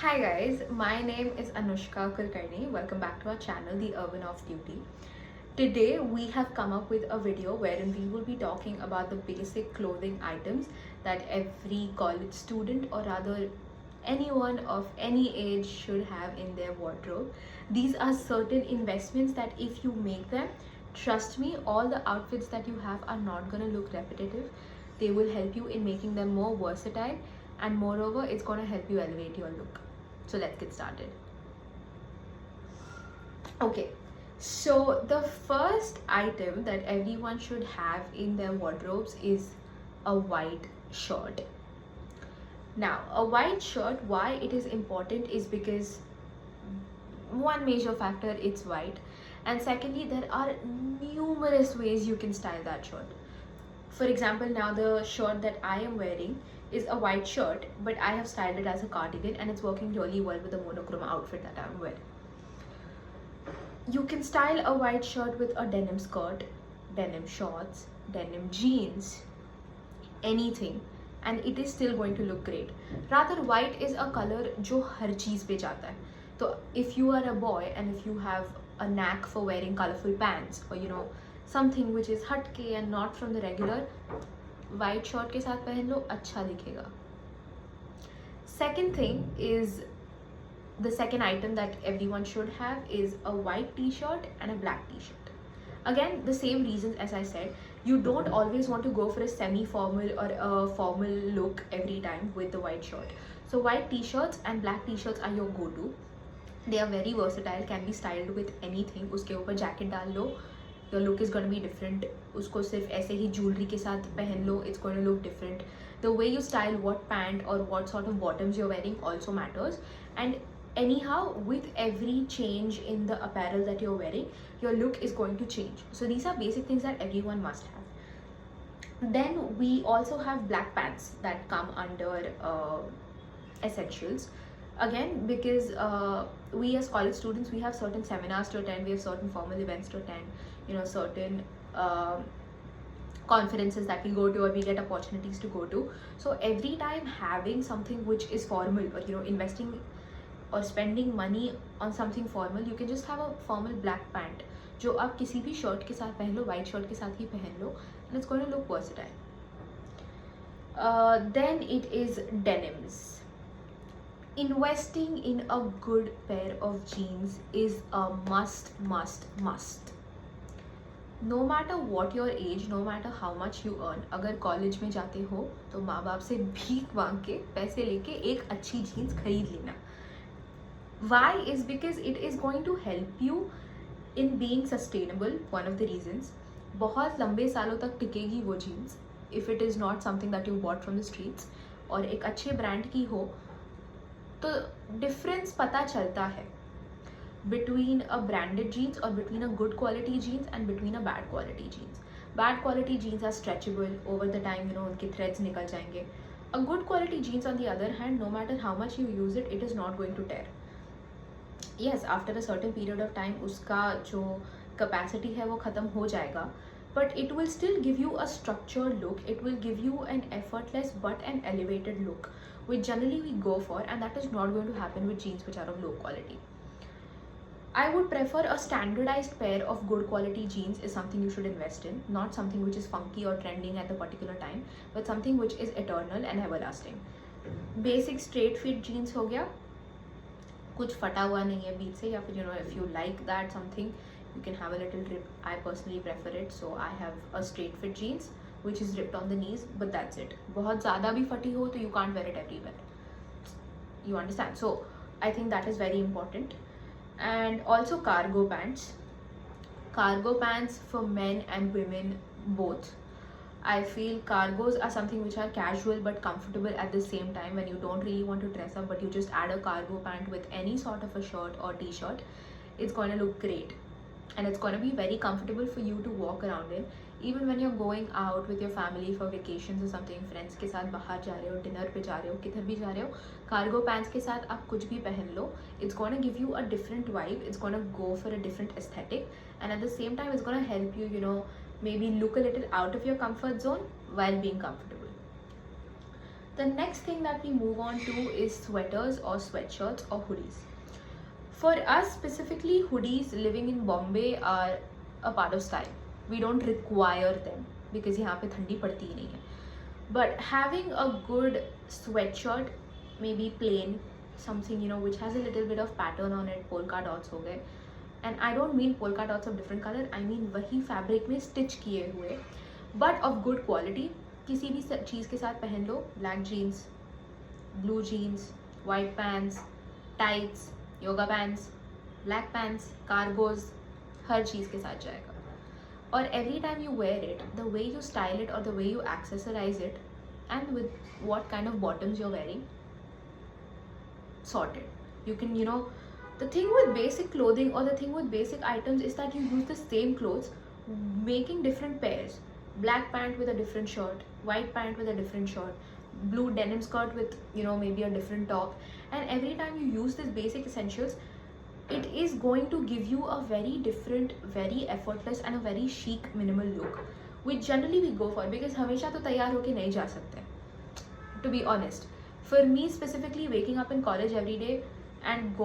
Hi guys, my name is Anushka Kulkarni. Welcome back to our channel, The Urban of Beauty. Today we have come up with a video wherein we will be talking about the basic clothing items that every college student or rather anyone of any age should have in their wardrobe. These are certain investments that if you make them, trust me, all the outfits that you have are not going to look repetitive. They will help you in making them more versatile, and moreover it's going to help you elevate your look. So let's get started. Okay, so the first item that everyone should have in their wardrobes is a white shirt. Now, a white shirt, why it is important is because one major factor, it's white, and secondly, there are numerous ways you can style that shirt. For example, now the shirt that I am wearing is a white shirt, but I have styled it as a cardigan and it's working really well with the monochrome outfit that I'm wearing. You can style a white shirt with a denim skirt, denim shorts, denim jeans, anything, and it is still going to look great. Rather, white is a color जो हर चीज़ पे जाता है. So if you are a boy and if you have a knack for wearing colorful pants or something which is हटके and not from the regular, white shirt के साथ पहन लो, अच्छा दिखेगा. Second thing is, the second item that everyone should have is a white t-shirt and a black t-shirt. Again, the same reasons as I said. You don't always want to go for a semi-formal or a formal look every time with the white shirt. So white t-shirts and black t-shirts are your go-to. They are very versatile, can be styled with anything. उसके ऊपर jacket डाल लो, your look is going to be different. उसको सिर्फ ऐसे ही jewelry के साथ पहन लो, it's going to look different. The way you style what pant or what sort of bottoms you're wearing also matters. And anyhow, with every change in the apparel that you're wearing, your look is going to change. So these are basic things that everyone must have. Then we also have black pants that come under essentials. Again, because we as college students, we have certain seminars to attend, we have certain formal events to attend, certain conferences that we go to or we get opportunities to go to. So every time having something which is formal or investing or spending money on something formal, you can just have a formal black pant जो आप किसी भी shirt के साथ पहन लो, white shirt के साथ ही पहन लो, and it's going to look versatile. Then it is denims. Investing in a good pair of jeans is a must. No matter what your age, no matter how much you earn, अगर college में जाते हो तो माँ बाप से भीख मांग के पैसे लेके एक अच्छी जीन्स खरीद लेना. Why is because it is going to help you in being sustainable. One of the reasons, बहुत लंबे सालों तक टिकेगी वो jeans if it is not something that you bought from the streets, और एक अच्छे ब्रांड की हो तो डिफरेंस पता चलता है between a branded jeans or between a good quality jeans and between a bad quality jeans. Bad quality jeans are stretchable over the time, उनके threads निकल जाएंगे. A good quality jeans on the other hand, no matter how much you use it, it is not going to tear. Yes, after a certain period of time उसका जो capacity है वो ख़त्म हो जाएगा, but it will still give you a structured look. It will give you an effortless but an elevated look, which generally we go for, and that is not going to happen with jeans which are of low quality. I would prefer a standardized pair of good quality jeans is something you should invest in, not something which is funky or trending at the particular time, but something which is eternal and everlasting. Basic straight fit jeans हो गया, कुछ फटा हुआ नहीं है बीच से, या फिर if you like that something, you can have a little rip. I personally prefer it, so I have a straight fit jeans which is ripped on the knees, but that's it. बहुत ज़्यादा भी फटी हो तो you can't wear it everywhere. You understand? So I think that is very important. And also cargo pants. Cargo pants for men and women both. I feel cargos are something which are casual but comfortable at the same time. When you don't really want to dress up but you just add a cargo pant with any sort of a shirt or t-shirt, it's going to look great, and it's going to be very comfortable for you to walk around in. Even when you're going out with your family for vacations or something, friends के साथ बाहर जा रहे हो, dinner पे जा रहे हो, किधर भी जा रहे हो, cargo pants के साथ आप कुछ भी पहन लो, it's going to give you a different vibe, it's going to go for a different aesthetic, and at the same time it's going to help you, maybe look a little out of your comfort zone while being comfortable. The next thing that we move on to is sweaters or sweatshirts or hoodies. For us specifically, hoodies living in Bombay are a part of style. We don't require them because यहाँ पे ठंडी पड़ती ही नहीं है. But having a good sweatshirt, maybe plain, something which has a little bit of pattern on it, polka dots हो गए. And I don't mean polka dots of different color, I mean वही fabric में stitch किए हुए, but of good quality. किसी भी चीज़ के साथ पहन लो, black jeans, blue jeans, white pants, tights, yoga pants, black pants, cargos, हर चीज़ के साथ जाएगा. और every time you wear it, the way you style it और the way you accessorise it and with what kind of bottoms you're wearing, sorted. You can, the thing with basic clothing or the thing with basic items is that you use the same clothes making different pairs. Black pant with a different shirt, white pant with a different shirt, blue denim skirt with maybe a different top, and every time you use these basic essentials, it is going to give you a very different, very effortless and a very chic minimal look, which generally we go for because हमेशा तो तैयार होके नहीं जा सकते. To be honest, for me specifically, waking up in college every day and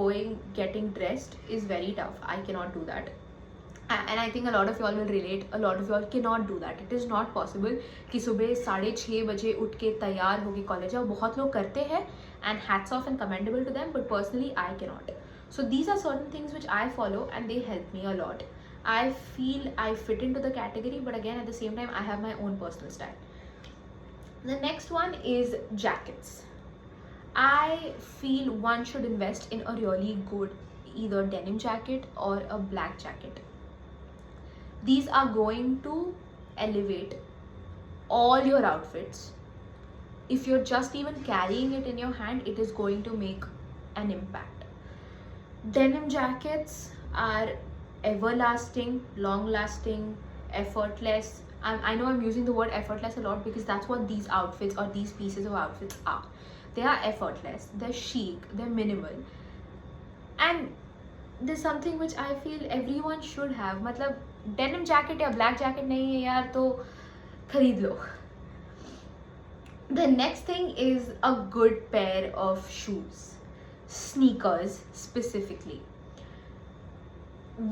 getting dressed is very tough. I cannot do that. And I think a lot of y'all will relate. A lot of y'all cannot do that. It is not possible कि सुबह 6:30 बजे उठ के तैयार होके college जाओ. बहुत लोग करते हैं and hats off and commendable to them, but personally I cannot. So these are certain things which I follow and they help me a lot. I feel I fit into the category, but again at the same time I have my own personal style. The next one is jackets. I feel one should invest in a really good either denim jacket or a black jacket. These are going to elevate all your outfits. If you're just even carrying it in your hand, it is going to make an impact. Denim jackets are everlasting, long lasting, effortless. I know I'm using the word effortless a lot because that's what these outfits or these pieces of outfits are. They are effortless, they're chic, they're minimal, and there's something which I feel everyone should have. मतलब denim jacket या black jacket नहीं है यार तो खरीद लो. The next thing is a good pair of shoes, sneakers specifically.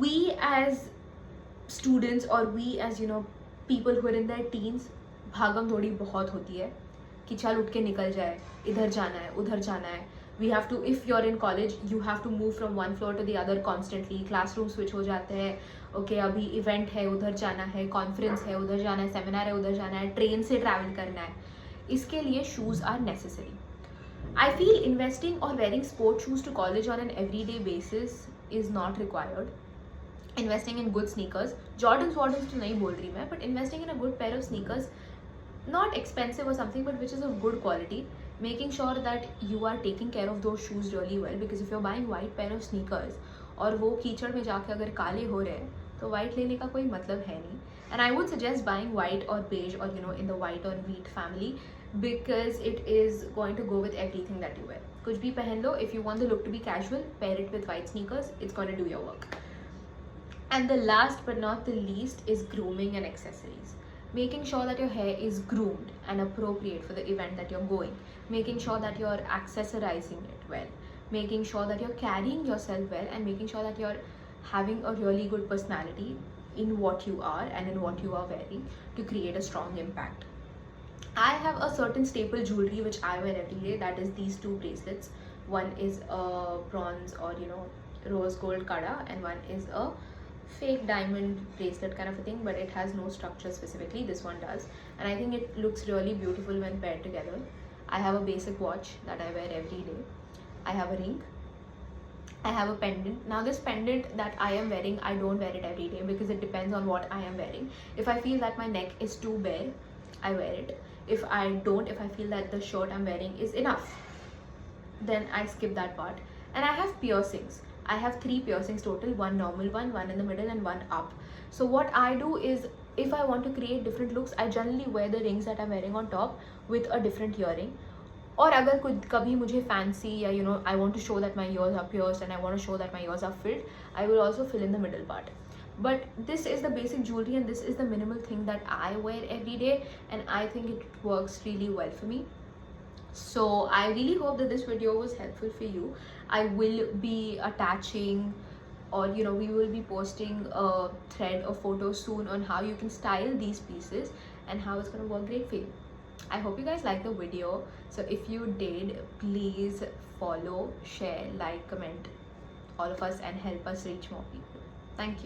We as students or we as people who are in their teens, भागम दौड़ी बहुत होती है कि चल उठ के निकल जाए, इधर जाना है उधर जाना है. We have to, if you're in college, you have to move from one floor to the other constantly. Classroom switch हो जाते हैं. Okay, अभी event है उधर जाना है, conference है उधर जाना है, seminar है उधर जाना है, train से travel करना है. इसके लिए shoes are necessary. I feel investing or wearing sport shoes to college on an everyday basis is not required. Investing in good sneakers, Jordans तो नहीं बोल रही मैं, but investing in a good pair of sneakers, not expensive or something, but which is of good quality, making sure that you are taking care of those shoes really well, because if you're buying white pair of sneakers और वो कीचड़ में जाके अगर काले हो रहे हैं तो white लेने का कोई मतलब है नहीं. And I would suggest buying white or beige or in the white or wheat family, because it is going to go with everything that you wear. कुछ भी पहन लो, if you want the look to be casual, pair it with white sneakers, it's going to do your work. And the last but not the least is grooming and accessories. Making sure that your hair is groomed and appropriate for the event that you're going. Making sure that you're accessorizing it well. Making sure that you're carrying yourself well, and making sure that you're having a really good personality in what you are and in what you are wearing to create a strong impact. I have a certain staple jewelry which I wear every day. That is these two bracelets. One is a bronze or rose gold kada, and one is a fake diamond bracelet kind of a thing, but it has no structure specifically. This one does, and I think it looks really beautiful when paired together. I have a basic watch that I wear every day. I have a ring. I have a pendant. Now this pendant that I am wearing, I don't wear it every day because it depends on what I am wearing. If I feel that my neck is too bare, I wear it. If I feel that the shirt I'm wearing is enough, then I skip that part. And I have piercings. I have 3 piercings total, one normal one in the middle and one up. So what I do is, if I want to create different looks, I generally wear the rings that I'm wearing on top with a different earring. और अगर कभी मुझे fancy या I want to show that my ears are pierced and I want to show that my ears are filled, I will also fill in the middle part. But this is the basic jewelry and this is the minimal thing that I wear every day, and I think it works really well for me. So I really hope that this video was helpful for you. I will be attaching, or we will be posting a thread or photo soon on how you can style these pieces and how it's going to work great for you. I hope you guys liked the video. So if you did, please follow, share, like, comment all of us and help us reach more people. Thank you.